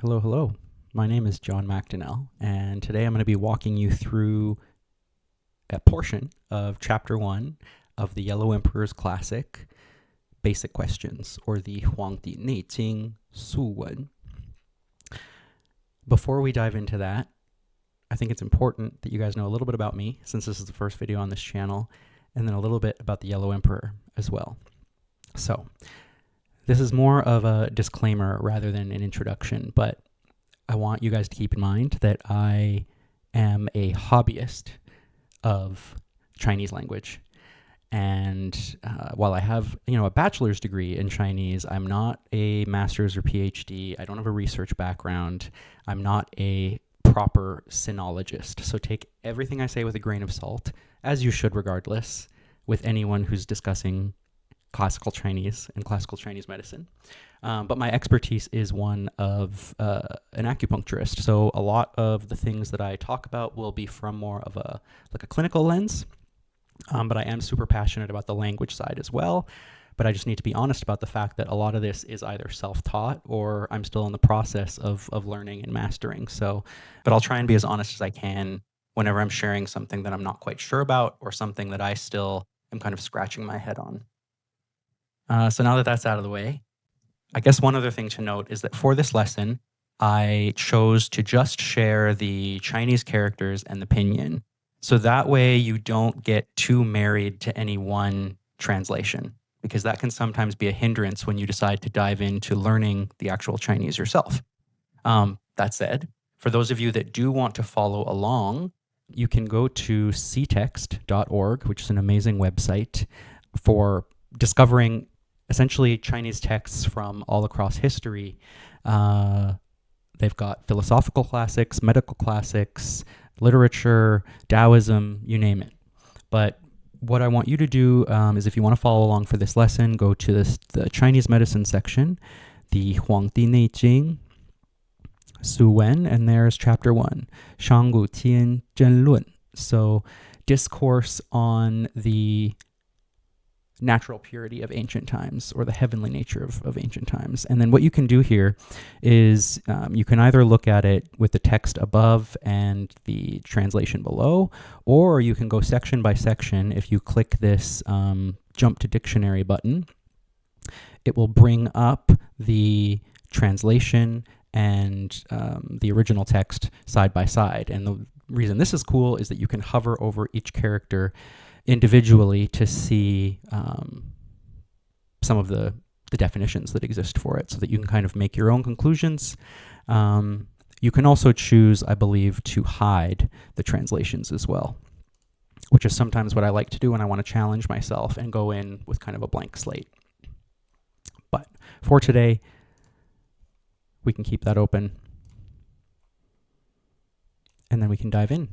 Hello, hello. My name is John McDonnell, and today I'm going to be walking you through a portion of Chapter 1 of the Yellow Emperor's classic, Basic Questions, or the Huangdi Neijing Suwen. Before we dive into that, I think it's important that you guys know a little bit about me, since this is the first video on this channel, and then a little bit about the Yellow Emperor as well. So, this is more of a disclaimer rather than an introduction, but I want you guys to keep in mind that I am a hobbyist of Chinese language. And while I have, a bachelor's degree in Chinese, I'm not a master's or PhD. I don't have a research background. I'm not a proper sinologist. So take everything I say with a grain of salt, as you should regardless, with anyone who's discussing classical Chinese and classical Chinese medicine. But my expertise is one of an acupuncturist. So a lot of the things that I talk about will be from more of a clinical lens. But I am super passionate about the language side as well. But I just need to be honest about the fact that a lot of this is either self-taught or I'm still in the process of learning and mastering. But I'll try and be as honest as I can whenever I'm sharing something that I'm not quite sure about or something that I still am kind of scratching my head on. So now that that's out of the way, I guess one other thing to note is that for this lesson, I chose to just share the Chinese characters and the pinyin. So that way you don't get too married to any one translation, because that can sometimes be a hindrance when you decide to dive into learning the actual Chinese yourself. That said, for those of you that do want to follow along, you can go to ctext.org, which is an amazing website for discovering essentially Chinese texts from all across history. They've got philosophical classics, medical classics, literature, Taoism, you name it. But what I want you to do is, if you want to follow along for this lesson, go to the Chinese medicine section, the Huangdi Neijing Suwen, and there's chapter 1, Shangu Tian Zhen Lun. So, discourse on the natural purity of ancient times, or the heavenly nature of ancient times. And then what you can do here is you can either look at it with the text above and the translation below, or you can go section by section. If you click this jump to dictionary button, it will bring up the translation and the original text side by side. And the reason this is cool is that you can hover over each character individually to see some of the definitions that exist for it, so that you can kind of make your own conclusions. You can also choose, I believe, to hide the translations as well, which is sometimes what I like to do when I want to challenge myself and go in with kind of a blank slate. But for today, we can keep that open, and then we can dive in.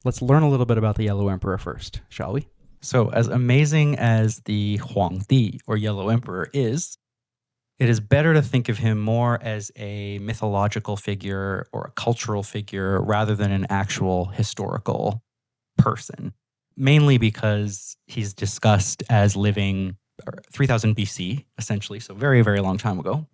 Let's learn a little bit about the Yellow Emperor first, shall we? So, as amazing as the Huangdi, or Yellow Emperor, is, it is better to think of him more as a mythological figure or a cultural figure rather than an actual historical person, mainly because he's discussed as living 3000 BC, essentially, so very, very long time ago.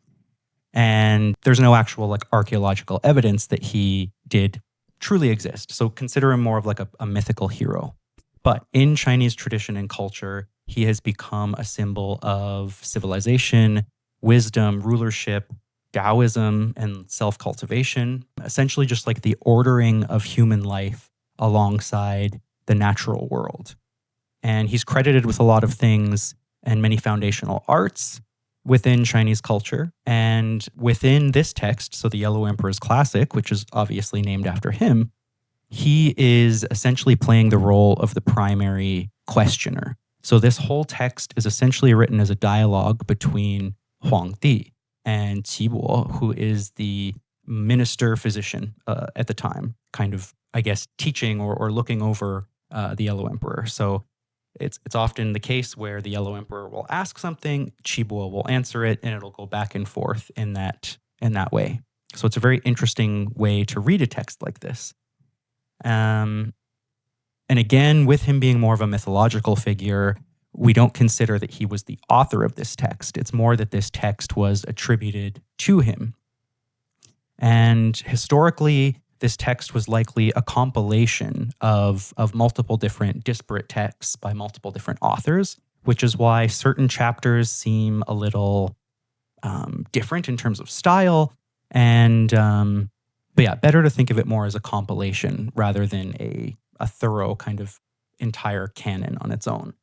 And there's no actual archaeological evidence that he did truly exist. So consider him more of a mythical hero. But in Chinese tradition and culture, he has become a symbol of civilization, wisdom, rulership, Taoism, and self-cultivation, essentially just like the ordering of human life alongside the natural world. And he's credited with a lot of things and many foundational arts within Chinese culture. And within this text, so the Yellow Emperor's classic, which is obviously named after him, he is essentially playing the role of the primary questioner. So this whole text is essentially written as a dialogue between Huangdi and Qibo, who is the minister physician at the time, kind of, I guess, teaching or looking over the Yellow Emperor. So it's often the case where the Yellow Emperor will ask something, Qibo will answer it, and it'll go back and forth in that way. So it's a very interesting way to read a text like this. And again, with him being more of a mythological figure, we don't consider that he was the author of this text. It's more that this text was attributed to him. And historically, this text was likely a compilation of multiple different disparate texts by multiple different authors, which is why certain chapters seem a little different in terms of style. And but yeah, better to think of it more as a compilation rather than a thorough kind of entire canon on its own.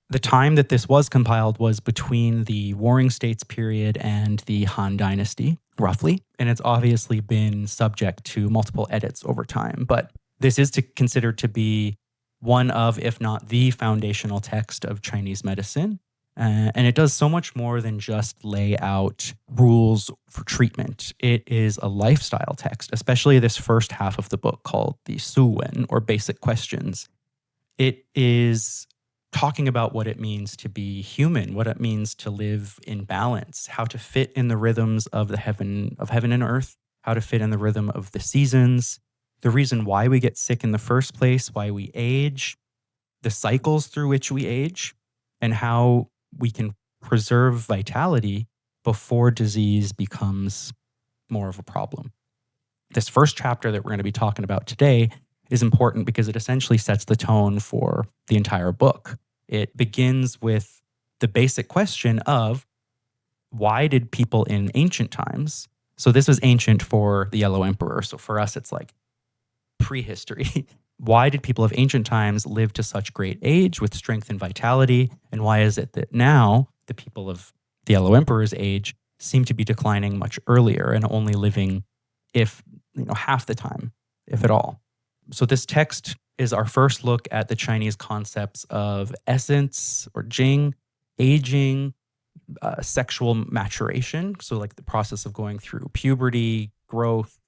The time that this was compiled was between the Warring States period and the Han Dynasty, roughly, and it's obviously been subject to multiple edits over time. But this is considered to be one of, if not the foundational text of Chinese medicine. And it does so much more than just lay out rules for treatment. It is a lifestyle text, especially this first half of the book called the Suwen, or Basic Questions. It is talking about what it means to be human, what it means to live in balance, how to fit in the rhythms of heaven and earth, how to fit in the rhythm of the seasons, the reason why we get sick in the first place, why we age, the cycles through which we age, and how we can preserve vitality before disease becomes more of a problem. This first chapter that we're going to be talking about today is important because it essentially sets the tone for the entire book. It begins with the basic question of why did people in ancient times, so this was ancient for the Yellow Emperor, so for us it's like prehistory. Why did people of ancient times live to such great age with strength and vitality? And why is it that now the people of the Yellow Emperor's age seem to be declining much earlier and only living, if half the time, if at all? So this text is our first look at the Chinese concepts of essence or jing, aging, sexual maturation. So like the process of going through puberty, growth,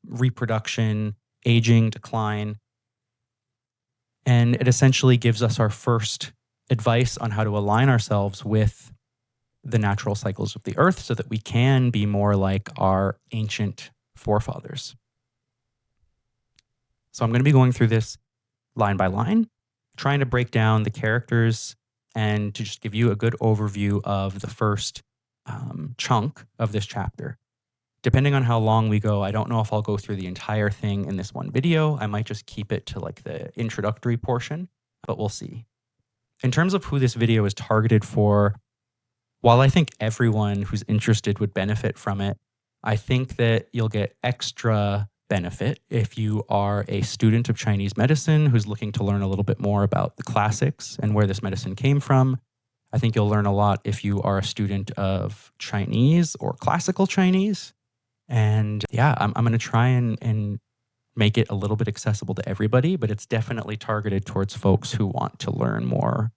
reproduction, aging, decline. And it essentially gives us our first advice on how to align ourselves with the natural cycles of the earth so that we can be more like our ancient forefathers. So I'm going to be going through this line by line, trying to break down the characters and to just give you a good overview of the first chunk of this chapter. Depending on how long we go, I don't know if I'll go through the entire thing in this one video. I might just keep it to like the introductory portion, but we'll see. In terms of who this video is targeted for, while I think everyone who's interested would benefit from it, I think that you'll get extra benefit if you are a student of Chinese medicine who's looking to learn a little bit more about the classics and where this medicine came from. I think you'll learn a lot if you are a student of Chinese or classical Chinese. And yeah, I'm going to try and make it a little bit accessible to everybody, but it's definitely targeted towards folks who want to learn more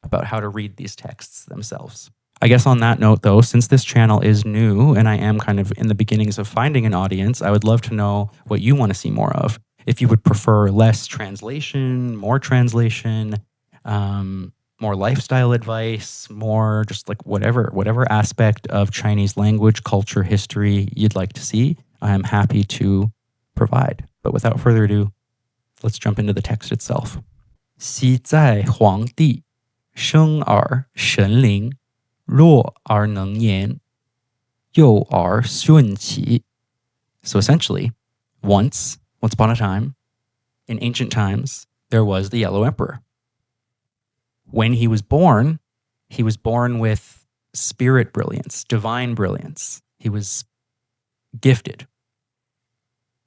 about how to read these texts themselves. I guess on that note, though, since this channel is new and I am kind of in the beginnings of finding an audience, I would love to know what you want to see more of. If you would prefer less translation, more translation, more lifestyle advice, more just like whatever aspect of Chinese language, culture, history you'd like to see, I am happy to provide. But without further ado, let's jump into the text itself. 昔在黄帝，生而神灵，弱而能言，幼而顺其. So essentially, once upon a time, in ancient times, there was the Yellow Emperor. When he was born with spirit brilliance, divine brilliance. He was gifted.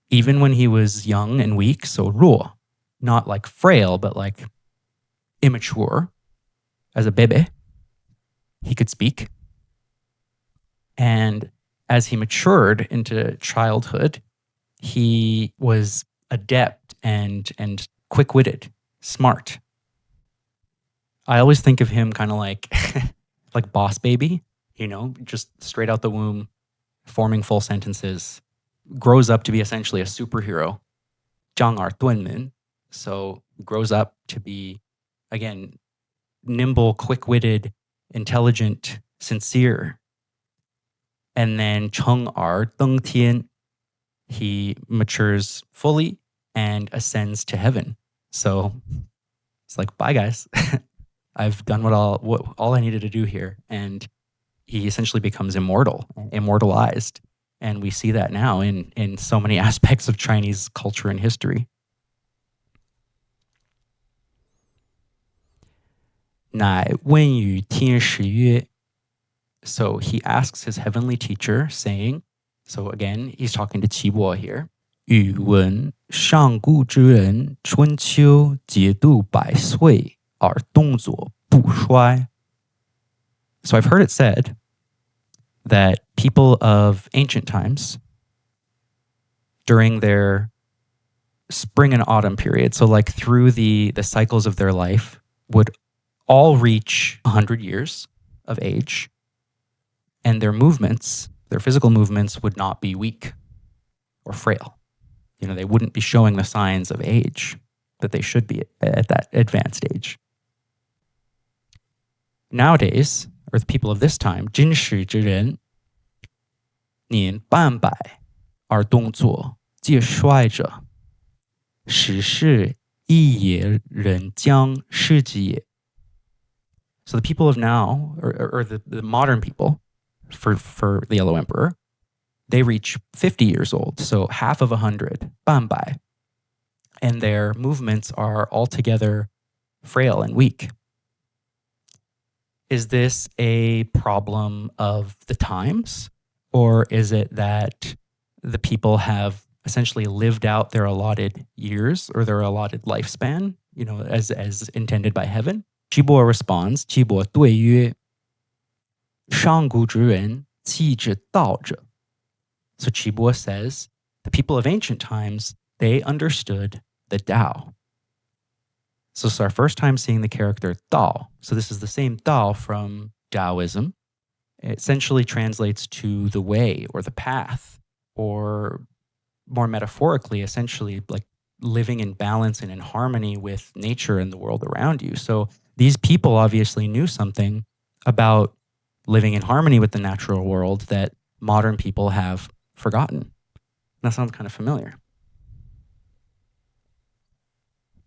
Even when he was young and weak, so 弱, not like frail, but like immature, as a baby, he could speak. And as he matured into childhood, he was adept and quick-witted, smart. I always think of him kind of like like Boss Baby, just straight out the womb, forming full sentences, grows up to be essentially a superhero. 张耳顿门, so grows up to be, again, nimble, quick-witted, intelligent, sincere. And then 成而登天, he matures fully and ascends to heaven. So it's like, bye guys. I've done what all I needed to do here. And he essentially becomes immortalized. And we see that now in so many aspects of Chinese culture and history. 乃问于天时曰, so he asks his heavenly teacher, saying, so again, he's talking to Qi here, 语闻上古之人春秋节度百岁而动作不衰. So I've heard it said that people of ancient times, during their spring and autumn period, so like through the cycles of their life, would all reach 100 years of age, and their movements, their physical movements, would not be weak or frail. You know, they wouldn't be showing the signs of age that they should be at that advanced age. Nowadays, or the people of this time, 今时之人年半百而动作皆衰者，时是一也人将世之也. So the people of now, or the modern people, for the Yellow Emperor, they reach 50 years old, so half of 100, 半百, and their movements are altogether frail and weak. Is this a problem of the times, or is it that the people have essentially lived out their allotted years or their allotted lifespan, you know, as intended by heaven? Qi responds, 岐伯对曰, 上古之人气之道者. So Qi says, the people of ancient times, they understood the Tao. So it's our first time seeing the character Dao. So this is the same Dao from Taoism. It essentially translates to the way or the path, or more metaphorically, essentially like living in balance and in harmony with nature and the world around you. So these people obviously knew something about living in harmony with the natural world that modern people have forgotten. That sounds kind of familiar.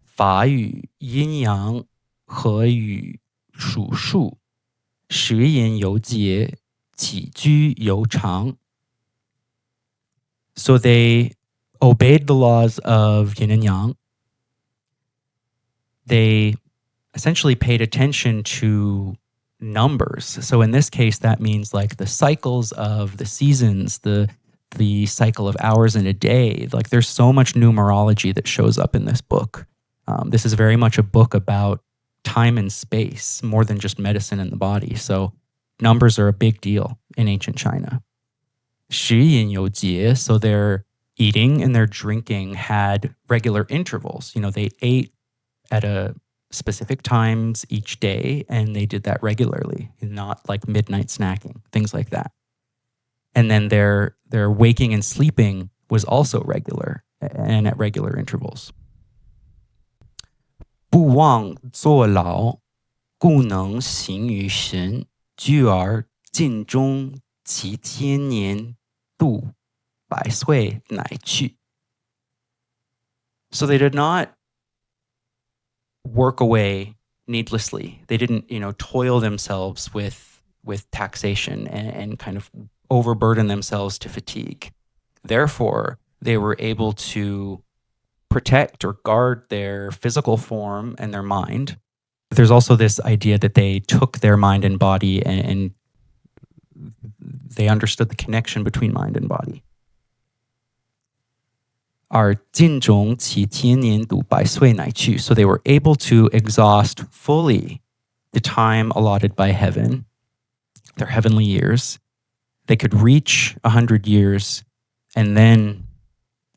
法与阴阳和与数数食饮有节起居有常. So they obeyed the laws of yin and yang. They essentially paid attention to numbers. So in this case, that means like the cycles of the seasons, the cycle of hours in a day. Like there's so much numerology that shows up in this book. This is very much a book about time and space, more than just medicine and the body. So numbers are a big deal in ancient China. 食饮有节, so their eating and their drinking had regular intervals. You know, they ate at a specific times each day, and they did that regularly, not like midnight snacking, things like that. And then their waking and sleeping was also regular and at regular intervals. 不忘坐牢，故能行于神，居而尽终其天年度百岁乃去. So they did not work away needlessly. They didn't, toil themselves with taxation and kind of overburden themselves to fatigue. Therefore, they were able to protect or guard their physical form and their mind. There's also this idea that they took their mind and body and they understood the connection between mind and body. 而尽终其天年度百岁乃去. So they were able to exhaust fully the time allotted by heaven, their heavenly years. They could reach 100 years and then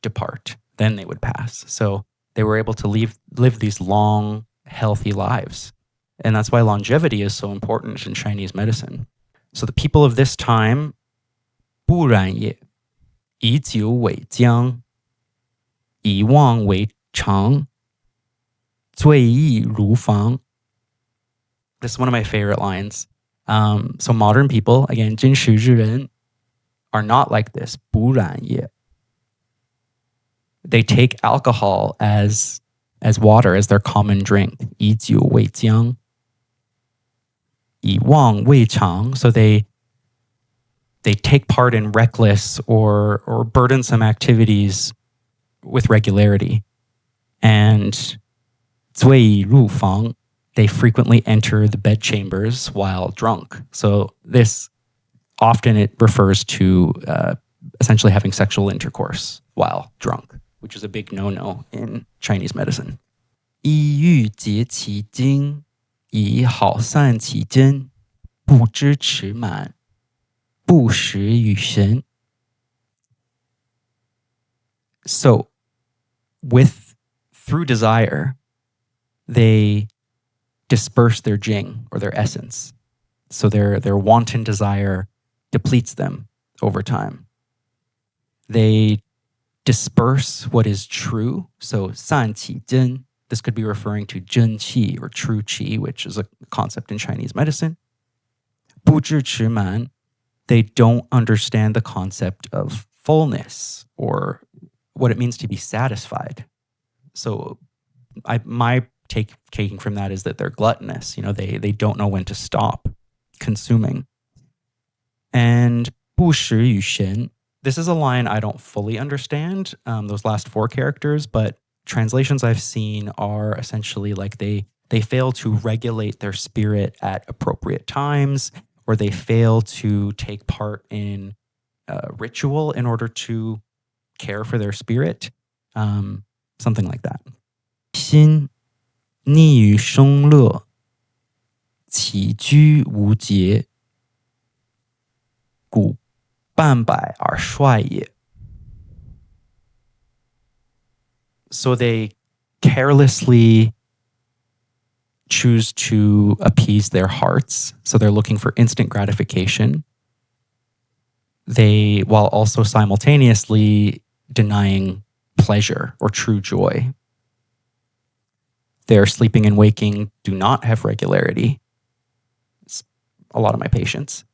depart. Then they would pass. So they were able to live these long, healthy lives. And that's why longevity is so important in Chinese medicine. So the people of this time, 不然也，以久为将，以旺为常，醉意如房. This is one of my favorite lines. So modern people, again, 今时之人, are not like this. 不然也. They take alcohol as water, as their common drink. 以酒为浆.以妄为常, so they take part in reckless or burdensome activities with regularity. And 醉以入房, they frequently enter the bedchambers while drunk. So this often it refers to essentially having sexual intercourse while drunk, which is a big no-no in Chinese medicine. 意欲结其精, 以好散其真, 不知持满, 不食与神. So, through desire, they disperse their jing, or their essence. So their wanton desire depletes them over time. They disperse what is true. So 散其真, this could be referring to 真qi or true qi, which is a concept in Chinese medicine. 不知持满, they don't understand the concept of fullness or what it means to be satisfied. So my taking from that is that they're gluttonous. They don't know when to stop consuming. And 不食与神, this is a line I don't fully understand, those last 4 characters, but translations I've seen are essentially like they fail to regulate their spirit at appropriate times, or they fail to take part in ritual in order to care for their spirit, something like that. 心逆于生乐, 起居无节, 故半百而衰也. So they carelessly choose to appease their hearts. So they're looking for instant gratification. While also simultaneously denying pleasure or true joy. Their sleeping and waking do not have regularity. It's a lot of my patients.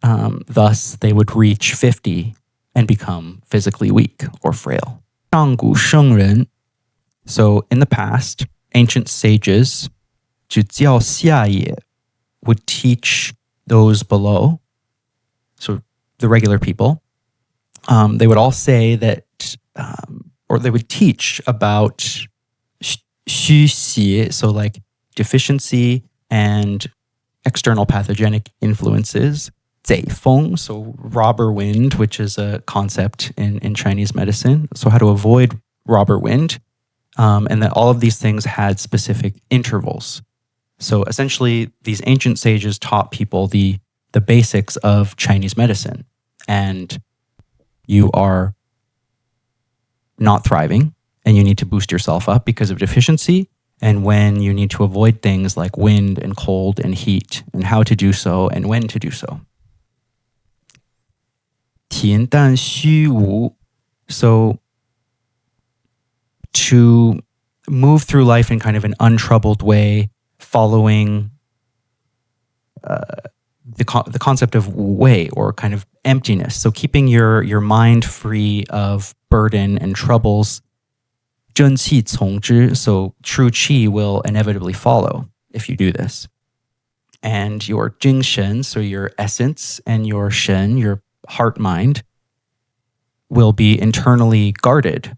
Thus, they would reach 50 and become physically weak or frail. 上古圣人, so in the past, ancient sages, 只教下也, would teach those below, so the regular people. They would all say that, or they would teach about 虚邪, so like deficiency and external pathogenic influences. 贼风, so robber wind, which is a concept in Chinese medicine. So how to avoid robber wind. And that all of these things had specific intervals. So essentially, these ancient sages taught people the basics of Chinese medicine. And you are not thriving, and you need to boost yourself up because of deficiency, and when you need to avoid things like wind and cold and heat, and how to do so and when to do so. 恬淡虚无, so to move through life in kind of an untroubled way, following the concept of wei, or kind of emptiness. So keeping your mind free of burden and troubles. 真气从之, so true qi will inevitably follow if you do this. And your jing shen, so your essence, and your shen, your heart mind, will be internally guarded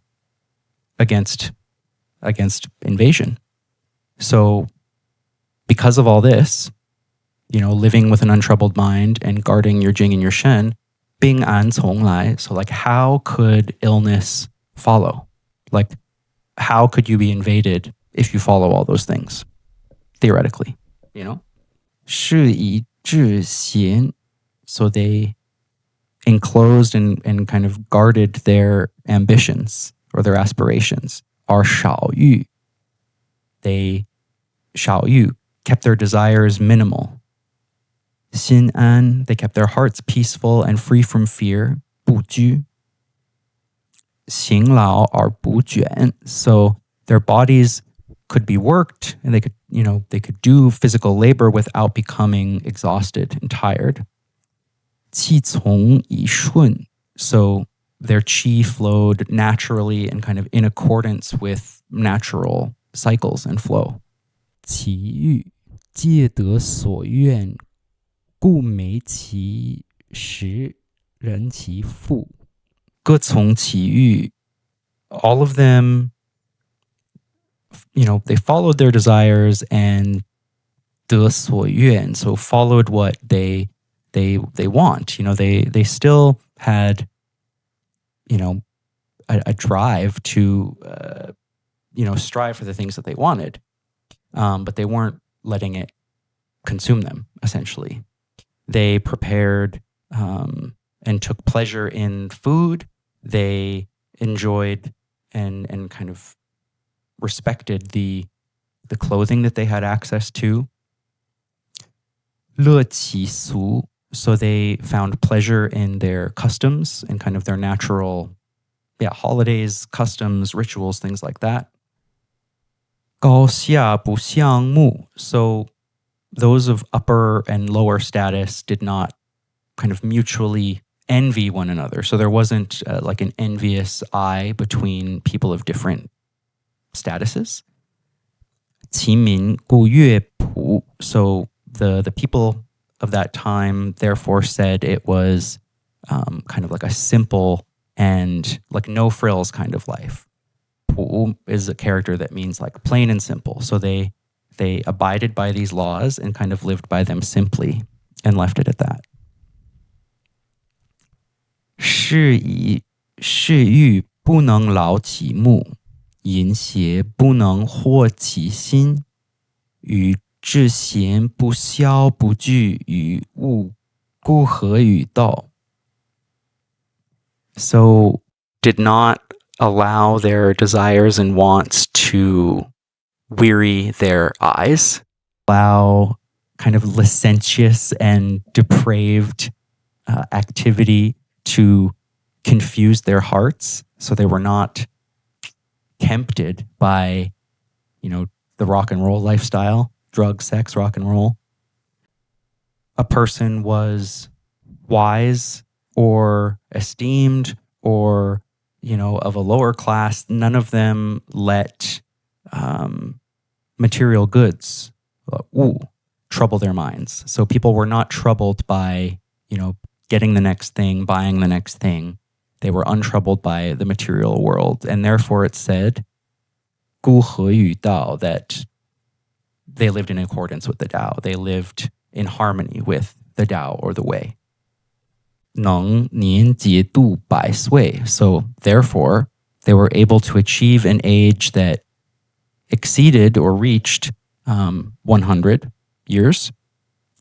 against invasion. So because of all this, living with an untroubled mind and guarding your jing and your shen, 病安从来, so like how could illness follow? Like how could you be invaded if you follow all those things? Theoretically, 是以治闲, so they enclosed and kind of guarded their ambitions or their aspirations. 而少欲, they 少欲, kept their desires minimal. 心安, they kept their hearts peaceful and free from fear. 不拘. 行劳而不倦, so their bodies could be worked and they could do physical labor without becoming exhausted and tired. 气从以顺, so their qi flowed naturally and kind of in accordance with natural cycles and flow. 其欲,皆得所愿，故美其食，人其腹。各从其欲. All of them, they followed their desires and 得所愿, so followed what they want. They still had, a drive to, strive for the things that they wanted, but they weren't letting it consume them, essentially. They prepared and took pleasure in food. They enjoyed and kind of respected the clothing that they had access to. 乐其俗, so they found pleasure in their customs and kind of their natural, holidays, customs, rituals, things like that. 高下不相慕, so those of upper and lower status did not kind of mutually envy one another. So there wasn't like an envious eye between people of different statuses. 其民故乐朴, so the people of that time therefore said it was kind of like a simple and like no frills kind of life. Pu is a character that means like plain and simple. So they abided by these laws and kind of lived by them simply and left it at that. 是以是欲不能劳其目，淫邪不能惑其心，与至贤不消不惧于物，故合于道. So did not allow their desires and wants to weary their eyes, allow kind of licentious and depraved activity to confuse their hearts, so they were not tempted by, the rock and roll lifestyle, drugs, sex, rock and roll. A person was wise or esteemed or, of a lower class. None of them let material goods trouble their minds. So people were not troubled by, getting the next thing, buying the next thing. They were untroubled by the material world. And therefore it said, 故合于道, that they lived in accordance with the Tao. They lived in harmony with the Tao or the way. 能年节度百岁. So therefore, they were able to achieve an age that exceeded or reached 100 years.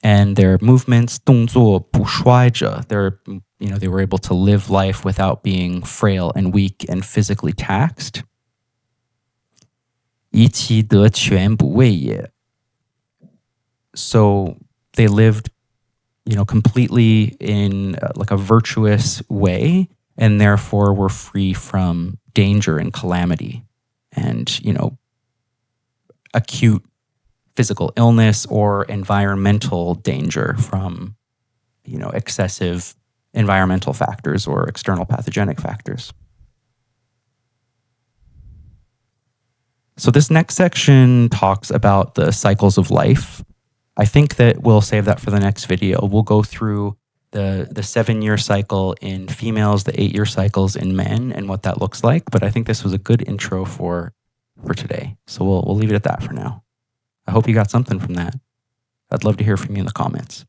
And their movements, 动作不衰者, they were able to live life without being frail and weak and physically taxed. 以其得权不畏也. So they lived, completely in like a virtuous way, and therefore were free from danger and calamity and, acute physical illness or environmental danger from, excessive environmental factors or external pathogenic factors. So this next section talks about the cycles of life. I think that we'll save that for the next video. We'll go through the 7-year cycle in females, the 8-year cycles in men, and what that looks like. But I think this was a good intro for today. So we'll leave it at that for now. I hope you got something from that. I'd love to hear from you in the comments.